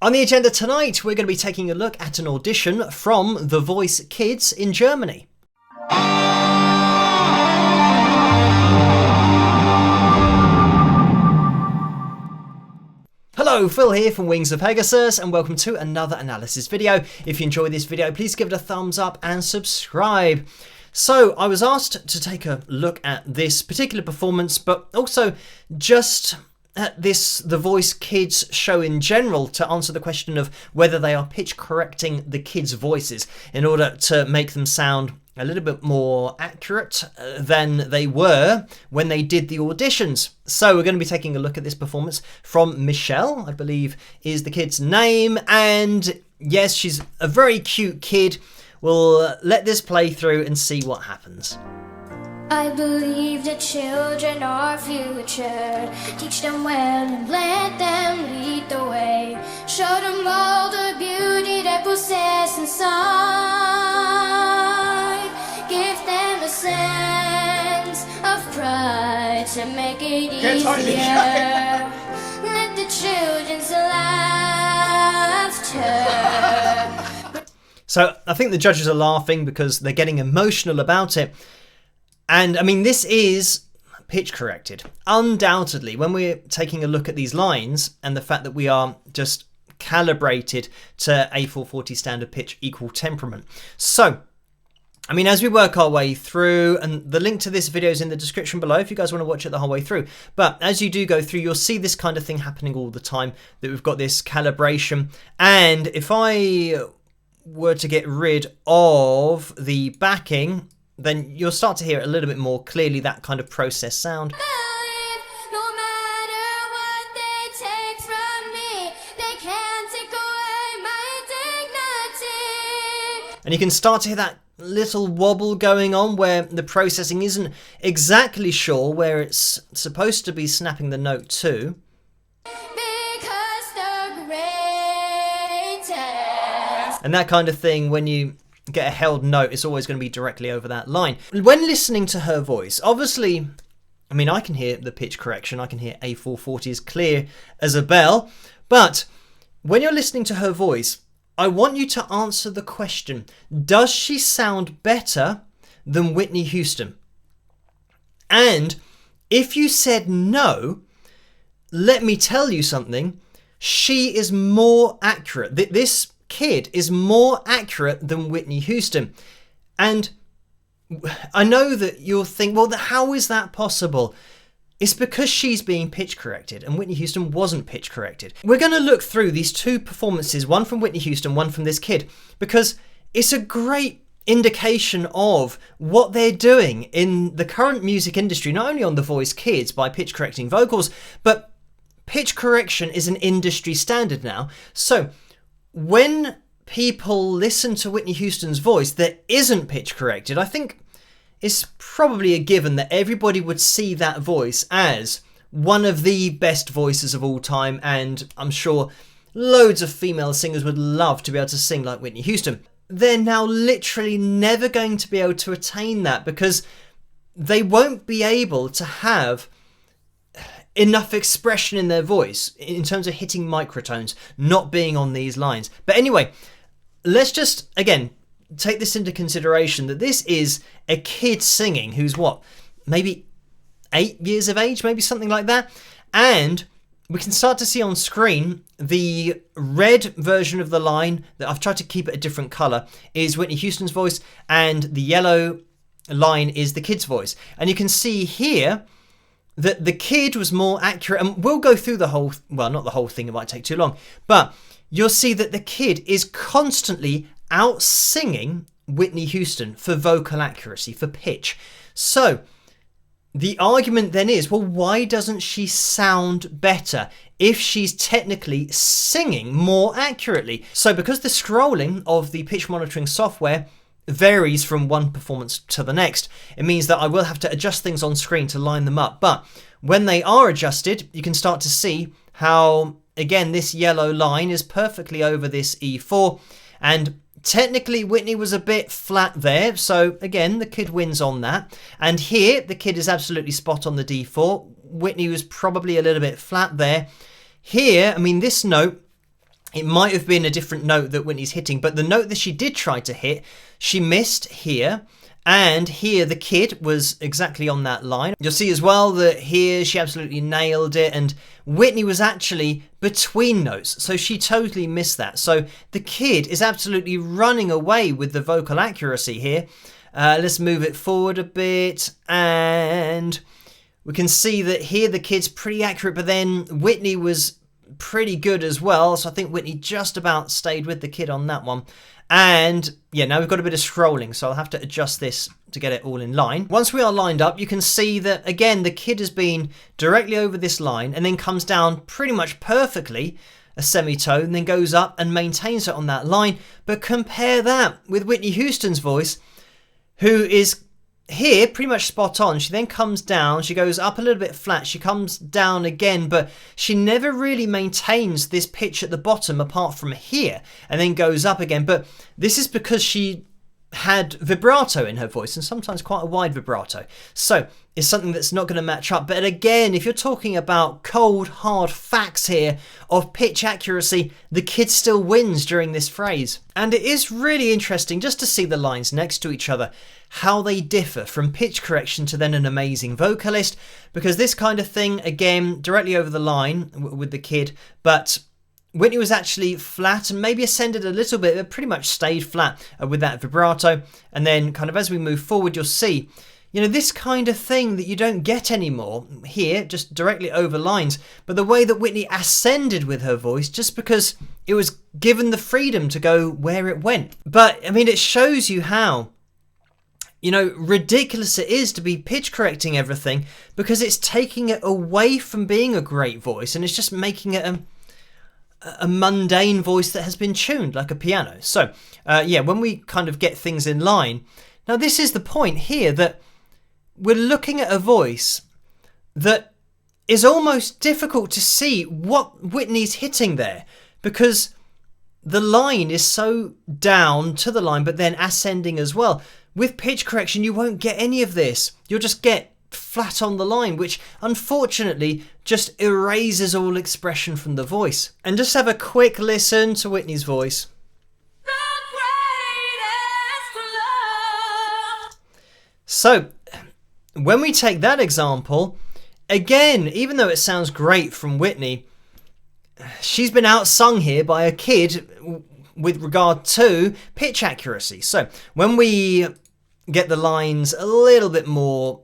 On the agenda tonight, we're going to be taking a look at an audition from The Voice Kids in Germany. Hello, Phil here from Wings of Pegasus and welcome to another analysis video. If you enjoyed this video, please give it a thumbs up and subscribe. So I was asked to take a look at this particular performance, but also just at The Voice Kids show in general to answer the question of whether they are pitch correcting the kids' voices in order to make them sound a little bit more accurate than they were when they did the auditions. So we're going to be taking a look at this performance from Michelle, I believe is the kid's name, and yes, she's a very cute kid. We'll let this play through and see what happens. I believe that children are future. Teach them well and let them lead the way. Show them all the beauty they possess inside. Give them a sense of pride to make it easier. Let the children's laughter. So I think the judges are laughing because they're getting emotional about it. And I mean, this is pitch corrected. Undoubtedly, when we're taking a look at these lines and the fact that we are just calibrated to A440 standard pitch equal temperament. So, I mean, as we work our way through, and the link to this video is in the description below if you guys want to watch it the whole way through. But as you do go through, you'll see this kind of thing happening all the time, that we've got this calibration. And if I were to get rid of the backing, then you'll start to hear it a little bit more clearly, that kind of processed sound. And you can start to hear that little wobble going on where the processing isn't exactly sure where it's supposed to be snapping the note to. And that kind of thing, when you get a held note, it's always going to be directly over that line. When listening to her voice, obviously, I mean, I can hear the pitch correction. I can hear A440 as clear as a bell. But when you're listening to her voice, I want you to answer the question, does she sound better than Whitney Houston? And if you said no, let me tell you something, she is more accurate. This kid is more accurate than Whitney Houston. And I know that you'll think, well, how is that possible? It's because she's being pitch corrected and Whitney Houston wasn't pitch corrected. We're going to look through these two performances, one from Whitney Houston, one from this kid, because it's a great indication of what they're doing in the current music industry, not only on The Voice Kids by pitch correcting vocals, but pitch correction is an industry standard now. So when people listen to Whitney Houston's voice that isn't pitch corrected, I think it's probably a given that everybody would see that voice as one of the best voices of all time, and I'm sure loads of female singers would love to be able to sing like Whitney Houston. They're now literally never going to be able to attain that because they won't be able to have enough expression in their voice in terms of hitting microtones, not being on these lines. But anyway, let's just, again, take this into consideration that this is a kid singing who's what, maybe 8 years of age, maybe something like that. And we can start to see on screen the red version of the line, that I've tried to keep it a different color, is Whitney Houston's voice, and the yellow line is the kid's voice. And you can see here that the kid was more accurate, and we'll go through the whole, well, not the whole thing, it might take too long, but you'll see that the kid is constantly out singing Whitney Houston for vocal accuracy, for pitch. So the argument then is, well, why doesn't she sound better if she's technically singing more accurately? So because the scrolling of the pitch monitoring software varies from one performance to the next, it means that I will have to adjust things on screen to line them up. But when they are adjusted, you can start to see how, again, this yellow line is perfectly over this E4, and technically Whitney was a bit flat there, so again the kid wins on that. And here the kid is absolutely spot on the D4. Whitney was probably a little bit flat there. Here, I mean, this note it might have been a different note that Whitney's hitting, but the note that she did try to hit, she missed here. And here the kid was exactly on that line. You'll see as well that here she absolutely nailed it, and Whitney was actually between notes, so she totally missed that. So the kid is absolutely running away with the vocal accuracy here. Let's move it forward a bit, and we can see that here the kid's pretty accurate, but then Whitney was pretty good as well. So I think Whitney just about stayed with the kid on that one. And yeah, now we've got a bit of scrolling, so I'll have to adjust this to get it all in line. Once we are lined up, you can see that, again, the kid has been directly over this line and then comes down pretty much perfectly, a semitone, then goes up and maintains it on that line. But compare that with Whitney Houston's voice, who is here pretty much spot on. She then comes down, she goes up a little bit flat, she comes down again, but she never really maintains this pitch at the bottom apart from here, and then goes up again. But this is because she had vibrato in her voice, and sometimes quite a wide vibrato. So it's something that's not going to match up. But again, if you're talking about cold, hard facts here of pitch accuracy, the kid still wins during this phrase. And it is really interesting just to see the lines next to each other, how they differ from pitch correction to then an amazing vocalist, because this kind of thing, again, directly over the line with the kid, but Whitney was actually flat and maybe ascended a little bit, but pretty much stayed flat with that vibrato. And then kind of as we move forward, you'll see, you know, this kind of thing that you don't get anymore here, just directly over lines. But the way that Whitney ascended with her voice, just because it was given the freedom to go where it went. But I mean, it shows you how, you know, ridiculous it is to be pitch correcting everything, because it's taking it away from being a great voice and it's just making it a mundane voice that has been tuned like a piano. So yeah, when we kind of get things in line, now this is the point here, that we're looking at a voice that is almost difficult to see what Whitney's hitting there, because the line is so down to the line but then ascending as well. With pitch correction you won't get any of this, you'll just get flat on the line, which unfortunately just erases all expression from the voice. And just have a quick listen to Whitney's voice. So when we take that example, again, even though it sounds great from Whitney, she's been outsung here by a kid with regard to pitch accuracy. So when we get the lines a little bit more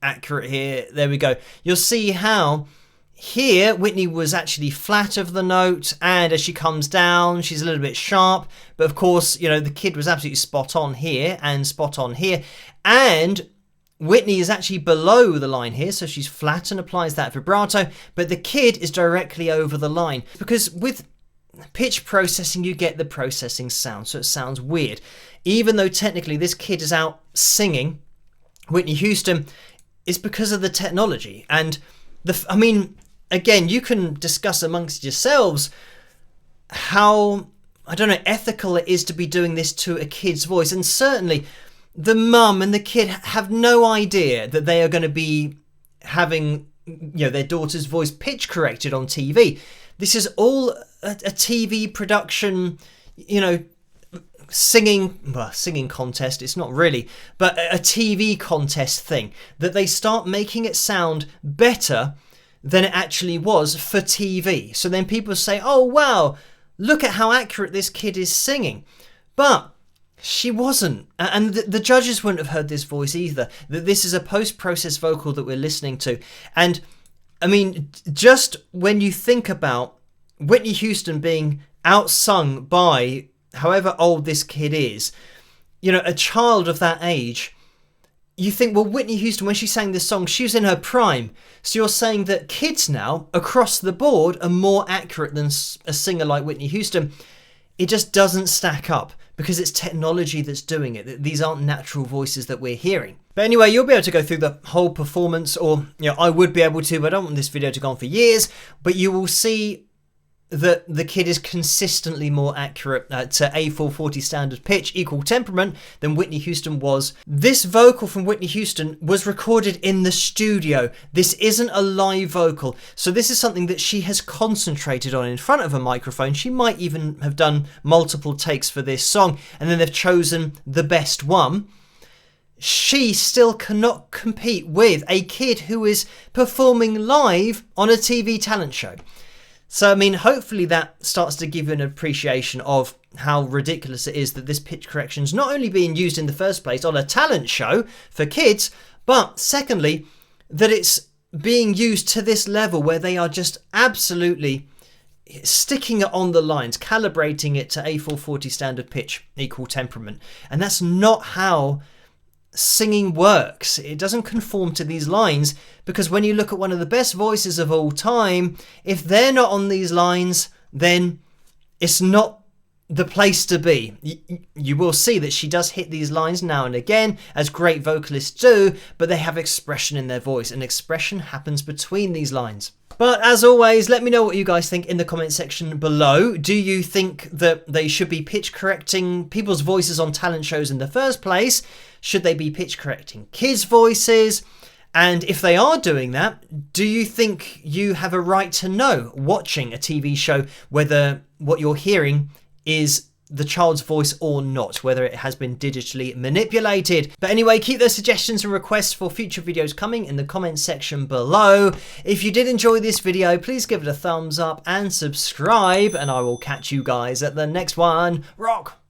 accurate here, there we go, you'll see how here Whitney was actually flat of the note, and as she comes down she's a little bit sharp, but of course, you know, the kid was absolutely spot on here and spot on here, and Whitney is actually below the line here, so she's flat and applies that vibrato, but the kid is directly over the line, because with pitch processing you get the processing sound, so it sounds weird. Even though technically this kid is out singing Whitney Houston, is because of the technology. And I mean, again, you can discuss amongst yourselves how, I don't know, ethical it is to be doing this to a kid's voice. And certainly the mum and the kid have no idea that they are going to be having, you know, their daughter's voice pitch corrected on TV. This is all a TV production, you know, singing contest, it's not really, but a TV contest thing, that they start making it sound better than it actually was for TV. So then people say, oh wow, look at how accurate this kid is singing. But she wasn't, and the judges wouldn't have heard this voice either, that this is a post-processed vocal that we're listening to. And I mean, just when you think about Whitney Houston being outsung by however old this kid is, you know, a child of that age, you think, well, Whitney Houston, when she sang this song, she was in her prime. So you're saying that kids now, across the board, are more accurate than a singer like Whitney Houston. It just doesn't stack up, because it's technology that's doing it. These aren't natural voices that we're hearing. But anyway, you'll be able to go through the whole performance, or, you know, I would be able to, but I don't want this video to go on for years. But you will see that the kid is consistently more accurate to A440 standard pitch, equal temperament, than Whitney Houston was. This vocal from Whitney Houston was recorded in the studio. This isn't a live vocal. So this is something that she has concentrated on in front of a microphone. She might even have done multiple takes for this song, and then they've chosen the best one. She still cannot compete with a kid who is performing live on a TV talent show. So, I mean, hopefully that starts to give you an appreciation of how ridiculous it is that this pitch correction is not only being used in the first place on a talent show for kids, but secondly, that it's being used to this level where they are just absolutely sticking it on the lines, calibrating it to A440 standard pitch, equal temperament. And that's not how singing works. It doesn't conform to these lines, because when you look at one of the best voices of all time, if they're not on these lines, then it's not the place to be. You will see that she does hit these lines now and again, as great vocalists do, but they have expression in their voice, and expression happens between these lines. But as always, let me know what you guys think in the comment section below. Do you think that they should be pitch correcting people's voices on talent shows in the first place? Should they be pitch correcting kids' voices? And if they are doing that, do you think you have a right to know, watching a TV show, whether what you're hearing is the child's voice or not, whether it has been digitally manipulated? But anyway, keep those suggestions and requests for future videos coming in the comment section below. If you did enjoy this video, please give it a thumbs up and subscribe, and I will catch you guys at the next one. Rock!